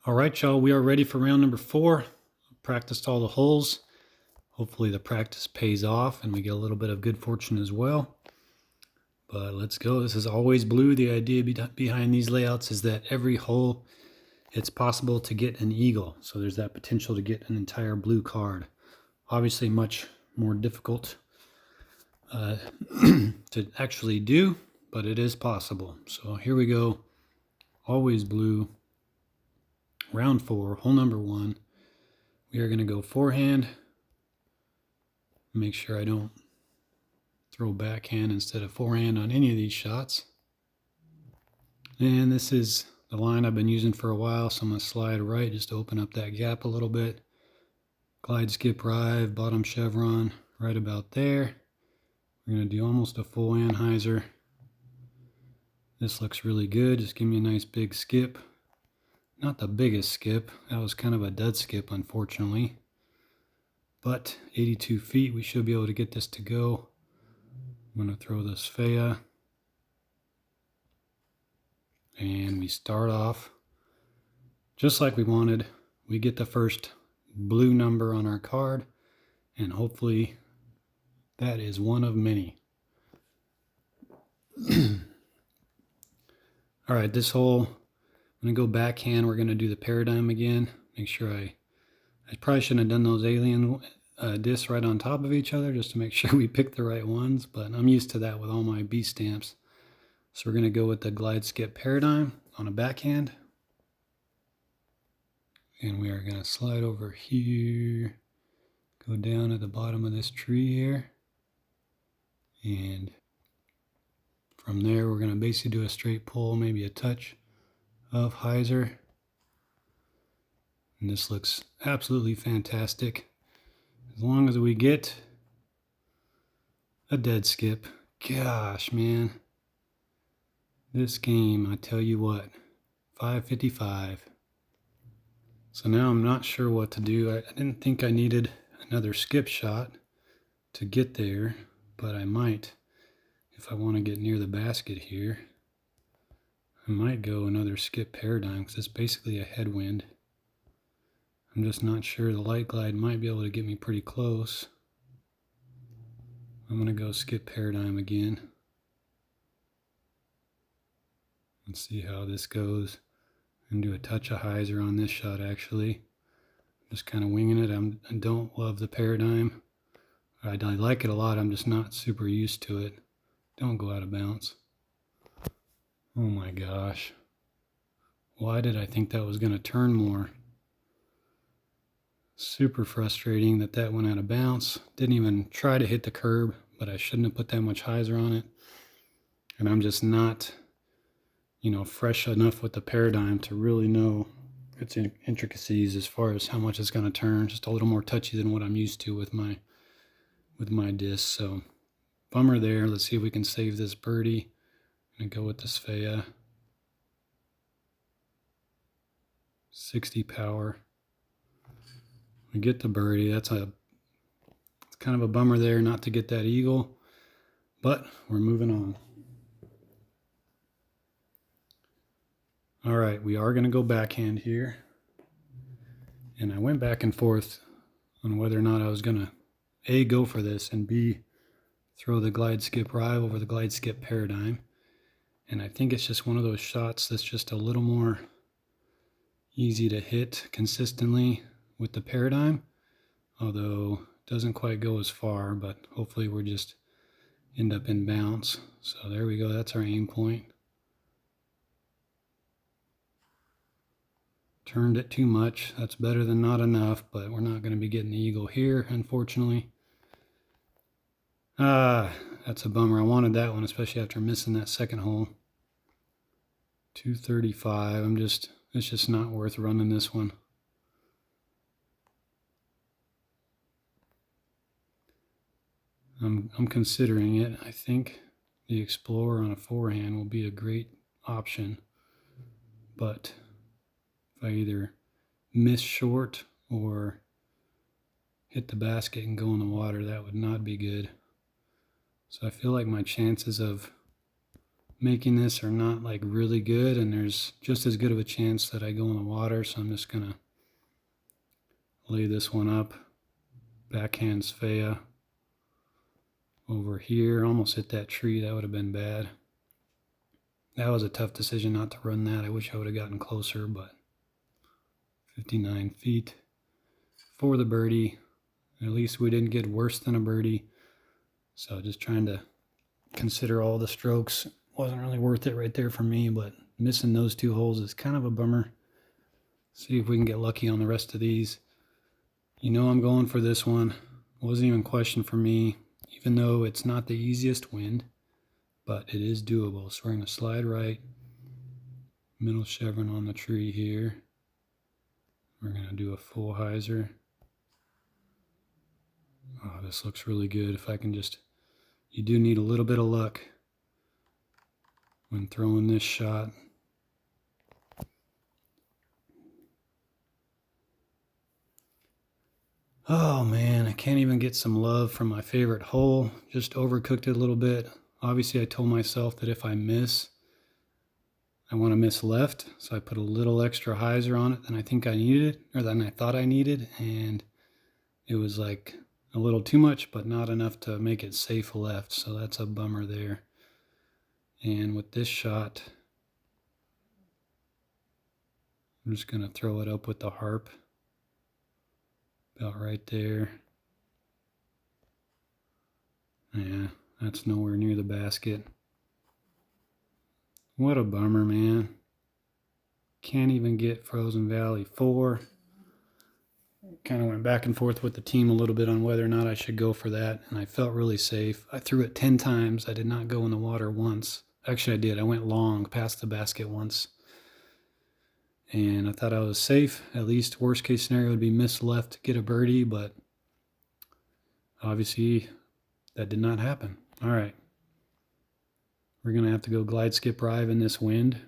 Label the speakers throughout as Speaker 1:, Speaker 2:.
Speaker 1: All right, y'all, we are ready for round number 4. Practiced all the holes. Hopefully the practice pays off and we get a little bit of good fortune as well. But let's go. This is always blue. The idea behind these layouts is that every hole, it's possible to get an eagle. So there's that potential to get an entire blue card. Obviously much more difficult to actually do, but it is possible. So here we go. Always blue. Round 4, hole number 1. We are going to go forehand. Make sure I don't throw backhand instead of forehand on any of these shots. And this is the line I've been using for a while, so I'm going to slide right just to open up that gap a little bit. Glide, skip, rive, bottom chevron, right about there. We're going to do almost a full anhyzer. This looks really good. Just give me a nice big skip. Not the biggest skip. That was kind of a dud skip, unfortunately. But 82 feet, we should be able to get this to go. I'm going to throw this Faya. And we start off just like we wanted. We get the first blue number on our card, and hopefully that is one of many. All right, this hole, I'm going to go backhand. We're going to do the paradigm again. Make sure I probably shouldn't have done those alien discs right on top of each other just to make sure we pick the right ones, but I'm used to that with all my B stamps. So we're going to go with the glide skip paradigm on a backhand. And we are going to slide over here, go down at the bottom of this tree here. And from there, we're going to basically do a straight pull, maybe a touch of hyzer. And this looks absolutely fantastic. As long as we get a dead skip. Gosh, man. This game, I tell you what, 555. So now I'm not sure what to do. I didn't think I needed another skip shot to get there, but I might. If I want to get near the basket here, I might go another skip paradigm because it's basically a headwind. I'm just not sure. The light glide might be able to get me pretty close. I'm going to go skip paradigm again. Let's see how this goes. I'm going to do a touch of hyzer on this shot actually. Just kind of winging it. I don't love the paradigm. I like it a lot. I'm just not super used to it. Don't go out of bounds. Oh my gosh. Why did I think that was going to turn more? Super frustrating that went out of bounds. Didn't even try to hit the curb, but I shouldn't have put that much hyzer on it. And I'm just not, fresh enough with the paradigm to really know its intricacies as far as how much it's going to turn. Just a little more touchy than what I'm used to with my disc. So bummer there. Let's see if we can save this birdie. I'm going to go with this Faya. 60 power. We get the birdie. It's kind of a bummer there not to get that eagle, but we're moving on. All right, we are going to go backhand here. And I went back and forth on whether or not I was going to A, go for this, and B, throw the glide skip rive over the glide skip paradigm. And I think it's just one of those shots that's just a little more easy to hit consistently with the paradigm, although it doesn't quite go as far, but hopefully we're just end up in bounce. So there we go. That's our aim point. Turned it too much. That's better than not enough, but we're not going to be getting the eagle here, unfortunately. That's a bummer. I wanted that one, especially after missing that second hole. 235. It's just not worth running this one. I'm considering it. I think the Explorer on a forehand will be a great option, but if I either miss short or hit the basket and go in the water, that would not be good. So I feel like my chances of making this are not like really good, and there's just as good of a chance that I go in the water, so I'm just gonna lay this one up. Backhand Svea over here. Almost hit that tree. That would have been bad. That was a tough decision not to run that. I wish I would have gotten closer, but 59 feet for the birdie. At least we didn't get worse than a birdie. So just trying to consider all the strokes. Wasn't really worth it right there for me, but missing those 2 holes is kind of a bummer. See if we can get lucky on the rest of these. You know I'm going for this one. Wasn't even a question for me, even though it's not the easiest wind, but it is doable. So we're going to slide right, middle chevron on the tree here. We're going to do a full hyzer. Oh, this looks really good. If I can just, you do need a little bit of luck when throwing this shot. Oh man, I can't even get some love from my favorite hole. Just overcooked it a little bit. Obviously I told myself that if I miss, I want to miss left. So I put a little extra hyzer on it than I think I needed, or than I thought I needed. And it was like a little too much, but not enough to make it safe left. So that's a bummer there. And with this shot, I'm just going to throw it up with the harp. About right there. Yeah, that's nowhere near the basket. What a bummer, man. Can't even get Frozen Valley 4. Kind of went back and forth with the team a little bit on whether or not I should go for that, and I felt really safe. I threw it 10 times. I did not go in the water once. Actually, I did. I went long past the basket once. And I thought I was safe. At least worst case scenario would be miss left, get a birdie, but obviously that did not happen. All right. We're going to have to go glide skip rive in this wind.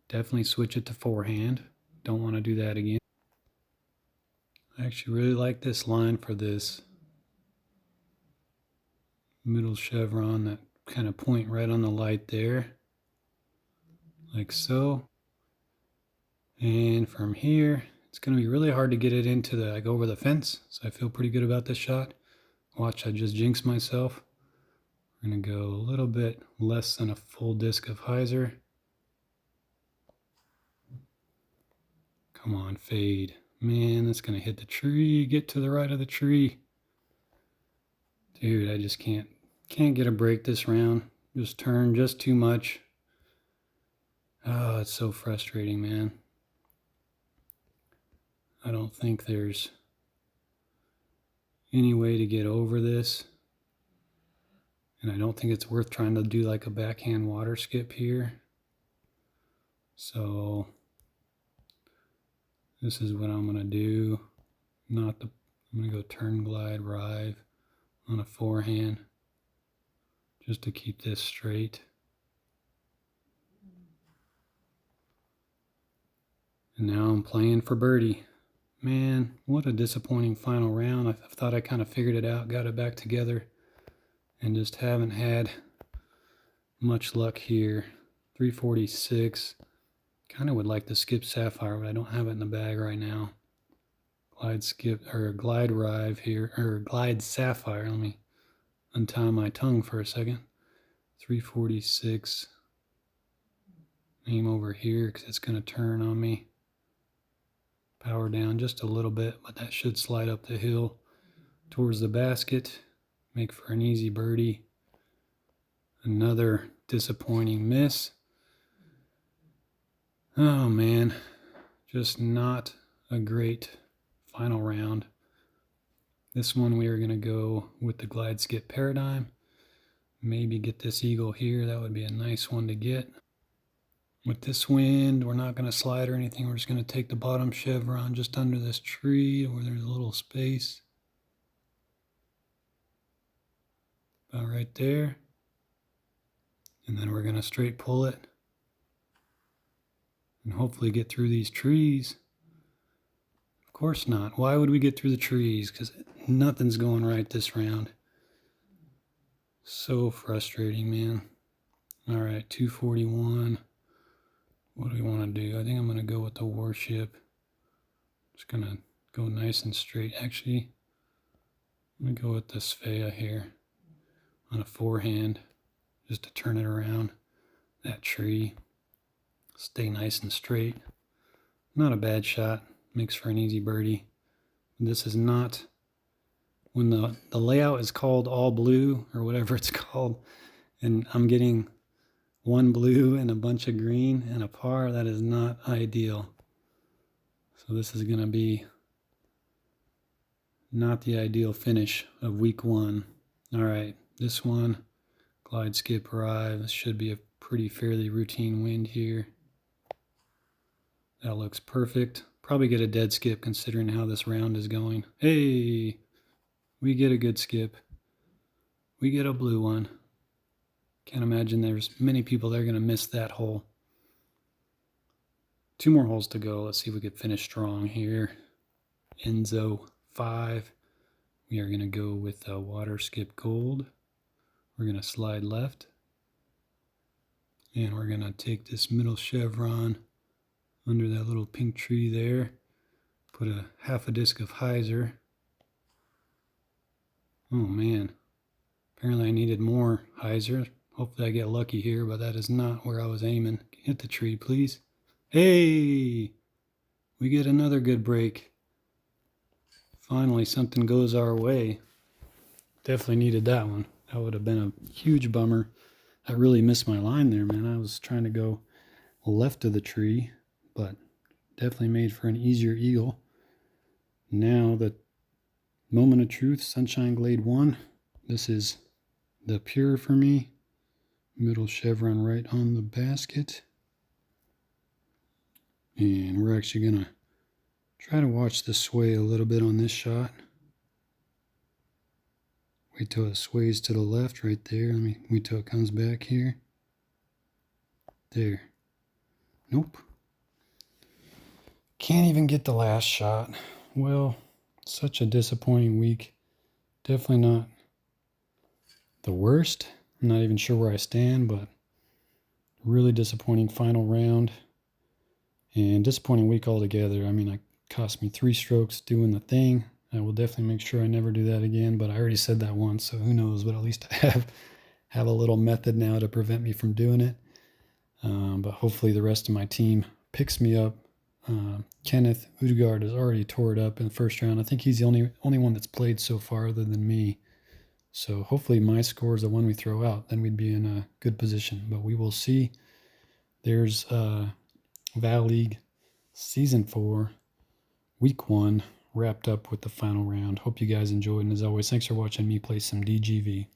Speaker 1: Definitely switch it to forehand. Don't want to do that again. I actually really like this line for this middle chevron, that kind of point right on the light there. Like so. And from here, it's going to be really hard to get it into the, like over the fence. So I feel pretty good about this shot. Watch, I just jinxed myself. We're going to go a little bit less than a full disc of hyzer. Come on, fade. Man, that's going to hit the tree. Get to the right of the tree. Dude, I just can't get a break this round. Just turn just too much. Oh, it's so frustrating, man. I don't think there's any way to get over this. And I don't think it's worth trying to do like a backhand water skip here. So this is what I'm going to do. I'm going to go turn, glide, rive on a forehand just to keep this straight. And now I'm playing for birdie. Man, what a disappointing final round. I thought I kind of figured it out, got it back together, and just haven't had much luck here. 346. Kind of would like to skip Sapphire, but I don't have it in the bag right now. Glide skip, or glide rive here, or glide Sapphire. Let me untie my tongue for a second. 346. Aim over here because it's going to turn on me. Power down just a little bit, but that should slide up the hill towards the basket. Make for an easy birdie. Another disappointing miss. Oh man, just not a great final round. This one we are going to go with the glide skip paradigm. Maybe get this eagle here. That would be a nice one to get. With this wind, we're not going to slide or anything. We're just going to take the bottom chevron just under this tree where there's a little space. About right there. And then we're going to straight pull it. And hopefully get through these trees. Of course not. Why would we get through the trees? Because nothing's going right this round. So frustrating, man. All right, 241. What do we want to do? I think I'm going to go with the warship. Just going to go nice and straight. Actually, I'm going to go with the Svea here on a forehand just to turn it around that tree. Stay nice and straight. Not a bad shot. Makes for an easy birdie. This is not, when the layout is called all blue or whatever it's called, and I'm getting one blue and a bunch of green and a par, that is not ideal. So this is going to be not the ideal finish of week 1. All right, this one, glide, skip, arrive. This should be a pretty fairly routine wind here. That looks perfect. Probably get a dead skip considering how this round is going. Hey, we get a good skip. We get a blue one. Can't imagine there's many people that are going to miss that hole. 2 more holes to go. Let's see if we could finish strong here. Enzo 5. We are going to go with a water skip gold. We're going to slide left. And we're going to take this middle chevron under that little pink tree there. Put a half a disc of hyzer. Oh man. Apparently I needed more hyzer. Hopefully I get lucky here, but that is not where I was aiming. Hit the tree, please. Hey! We get another good break. Finally, something goes our way. Definitely needed that one. That would have been a huge bummer. I really missed my line there, man. I was trying to go left of the tree, but definitely made for an easier eagle. Now the moment of truth, Sunshine Glade 1. This is the pure for me. Middle chevron right on the basket. And we're actually going to try to watch the sway a little bit on this shot. Wait till it sways to the left right there. Let me wait till it comes back here. There. Nope. Can't even get the last shot. Well, such a disappointing week. Definitely not the worst. I'm not even sure where I stand, but really disappointing final round. And disappointing week altogether. I mean, it cost me 3 strokes doing the thing. I will definitely make sure I never do that again, but I already said that once, so who knows, but at least I have a little method now to prevent me from doing it. But hopefully the rest of my team picks me up. Kenneth Udegaard has already tore it up in the first round. I think he's the only one that's played so far other than me. So hopefully my score is the one we throw out. Then we'd be in a good position. But we will see. There's Valleague Season 4, Week 1, wrapped up with the final round. Hope you guys enjoyed. And as always, thanks for watching me play some DGV.